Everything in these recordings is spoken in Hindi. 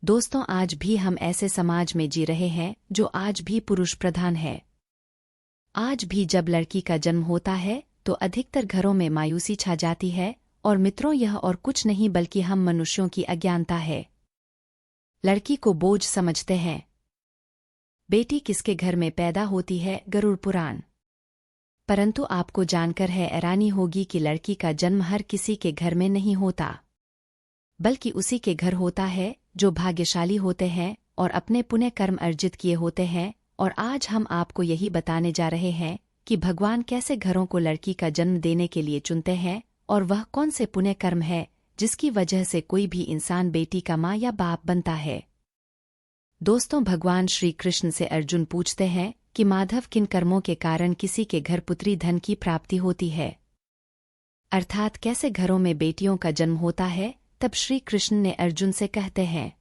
दोस्तों, आज भी हम ऐसे समाज में जी रहे हैं जो आज भी पुरुष प्रधान है। आज भी जब लड़की का जन्म होता है तो अधिकतर घरों में मायूसी छा जाती है और मित्रों, यह और कुछ नहीं बल्कि हम मनुष्यों की अज्ञानता है। लड़की को बोझ समझते हैं। बेटी किसके घर में पैदा होती है? गरुड़ पुराण। परंतु आपको जानकर हैरानी होगी कि लड़की का जन्म हर किसी के घर में नहीं होता, बल्कि उसी के घर होता है जो भाग्यशाली होते हैं और अपने पुण्य कर्म अर्जित किए होते हैं। और आज हम आपको यही बताने जा रहे हैं कि भगवान कैसे घरों को लड़की का जन्म देने के लिए चुनते हैं और वह कौन से पुण्य कर्म है जिसकी वजह से कोई भी इंसान बेटी का माँ या बाप बनता है। दोस्तों, भगवान श्री कृष्ण से अर्जुन पूछते हैं कि माधव, किन कर्मों के कारण किसी के घर पुत्री धन की प्राप्ति होती है, अर्थात कैसे घरों में बेटियों का जन्म होता है। तब श्री कृष्ण ने अर्जुन से कहते हैं,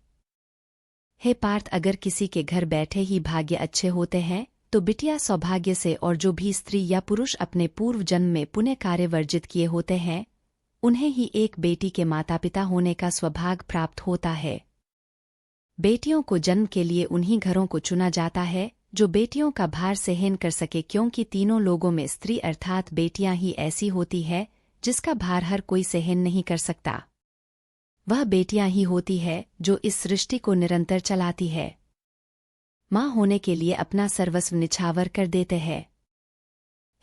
हे पार्थ, अगर किसी के घर बैठे ही भाग्य अच्छे होते हैं तो बिटिया सौभाग्य से, और जो भी स्त्री या पुरुष अपने पूर्व जन्म में पुण्य कार्य वर्जित किए होते हैं उन्हें ही एक बेटी के माता पिता होने का सौभाग्य प्राप्त होता है। बेटियों को जन्म के लिए उन्हीं घरों को चुना जाता है जो बेटियों का भार सहन कर सके, क्योंकि तीनों लोगों में स्त्री अर्थात बेटियां ही ऐसी होती है जिसका भार हर कोई सहन नहीं कर सकता। वह बेटियां ही होती है जो इस सृष्टि को निरंतर चलाती है। माँ होने के लिए अपना सर्वस्व निछावर कर देते हैं।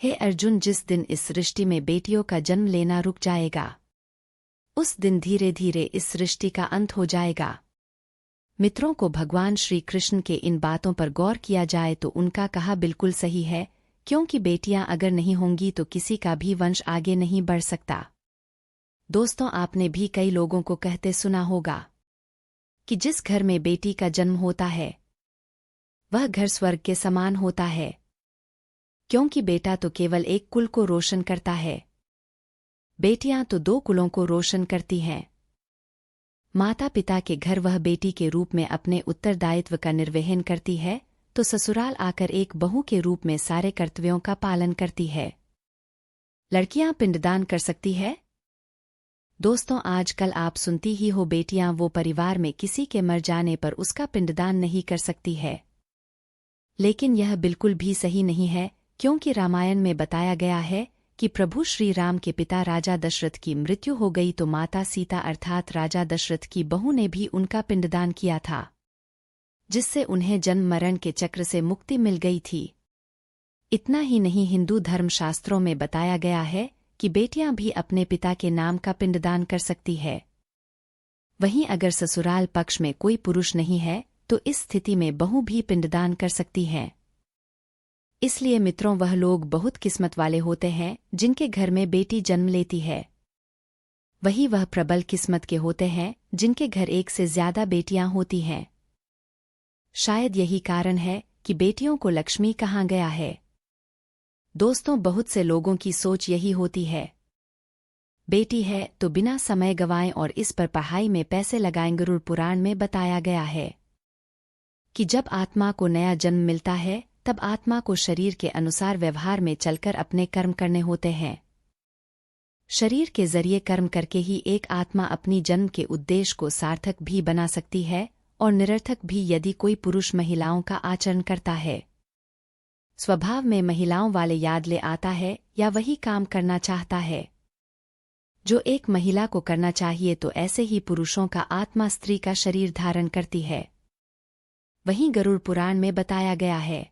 हे अर्जुन, जिस दिन इस सृष्टि में बेटियों का जन्म लेना रुक जाएगा उस दिन धीरे धीरे इस सृष्टि का अंत हो जाएगा। मित्रों को भगवान श्री कृष्ण के इन बातों पर गौर किया जाए तो उनका कहा बिल्कुल सही है, क्योंकि बेटियां अगर नहीं होंगी तो किसी का भी वंश आगे नहीं बढ़ सकता। दोस्तों, आपने भी कई लोगों को कहते सुना होगा कि जिस घर में बेटी का जन्म होता है वह घर स्वर्ग के समान होता है, क्योंकि बेटा तो केवल एक कुल को रोशन करता है, बेटियां तो दो कुलों को रोशन करती हैं। माता पिता के घर वह बेटी के रूप में अपने उत्तरदायित्व का निर्वहन करती है तो ससुराल आकर एक बहू के रूप में सारे कर्तव्यों का पालन करती है। लड़कियां पिंडदान कर सकती है? दोस्तों, आजकल आप सुनती ही हो बेटियां वो परिवार में किसी के मर जाने पर उसका पिंडदान नहीं कर सकती है। लेकिन यह बिल्कुल भी सही नहीं है, क्योंकि रामायण में बताया गया है कि प्रभु श्री राम के पिता राजा दशरथ की मृत्यु हो गई तो माता सीता अर्थात राजा दशरथ की बहू ने भी उनका पिंडदान किया था, जिससे उन्हें जन्म मरण के चक्र से मुक्ति मिल गई थी। इतना ही नहीं, हिंदू धर्मशास्त्रों में बताया गया है कि बेटियां भी अपने पिता के नाम का पिंडदान कर सकती है। वहीं अगर ससुराल पक्ष में कोई पुरुष नहीं है तो इस स्थिति में बहू भी पिंडदान कर सकती है। इसलिए मित्रों, वह लोग बहुत किस्मत वाले होते हैं जिनके घर में बेटी जन्म लेती है। वही वह प्रबल किस्मत के होते हैं जिनके घर एक से ज्यादा बेटियां होती हैं। शायद यही कारण है कि बेटियों को लक्ष्मी कहा गया है। दोस्तों, बहुत से लोगों की सोच यही होती है, बेटी है तो बिना समय गंवाएं और इस पर पढ़ाई में पैसे लगाएं। गरुड़ पुराण में बताया गया है कि जब आत्मा को नया जन्म मिलता है तब आत्मा को शरीर के अनुसार व्यवहार में चलकर अपने कर्म करने होते हैं। शरीर के जरिए कर्म करके ही एक आत्मा अपनी जन्म के उद्देश्य को सार्थक भी बना सकती है और निरर्थक भी, यदि कोई पुरुष महिलाओं का आचरण करता है, स्वभाव में महिलाओं वाले याद ले आता है या वही काम करना चाहता है जो एक महिला को करना चाहिए, तो ऐसे ही पुरुषों का आत्मा स्त्री का शरीर धारण करती है। वहीं गरुड़ पुराण में बताया गया है,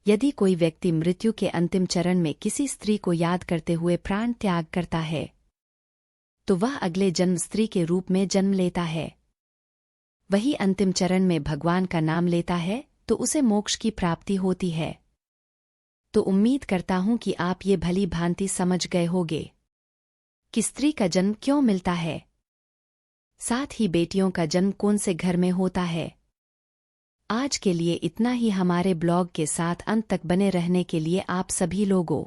यदि कोई व्यक्ति मृत्यु के अंतिम चरण में किसी स्त्री को याद करते हुए प्राण त्याग करता है तो वह अगले जन्म स्त्री के रूप में जन्म लेता है। वही अंतिम चरण में भगवान का नाम लेता है तो उसे मोक्ष की प्राप्ति होती है। तो उम्मीद करता हूं कि आप ये भली भांति समझ गए होंगे कि स्त्री का जन्म क्यों मिलता है, साथ ही बेटियों का जन्म कौन से घर में होता है। आज के लिए इतना ही। हमारे ब्लॉग के साथ अंत तक बने रहने के लिए आप सभी लोगों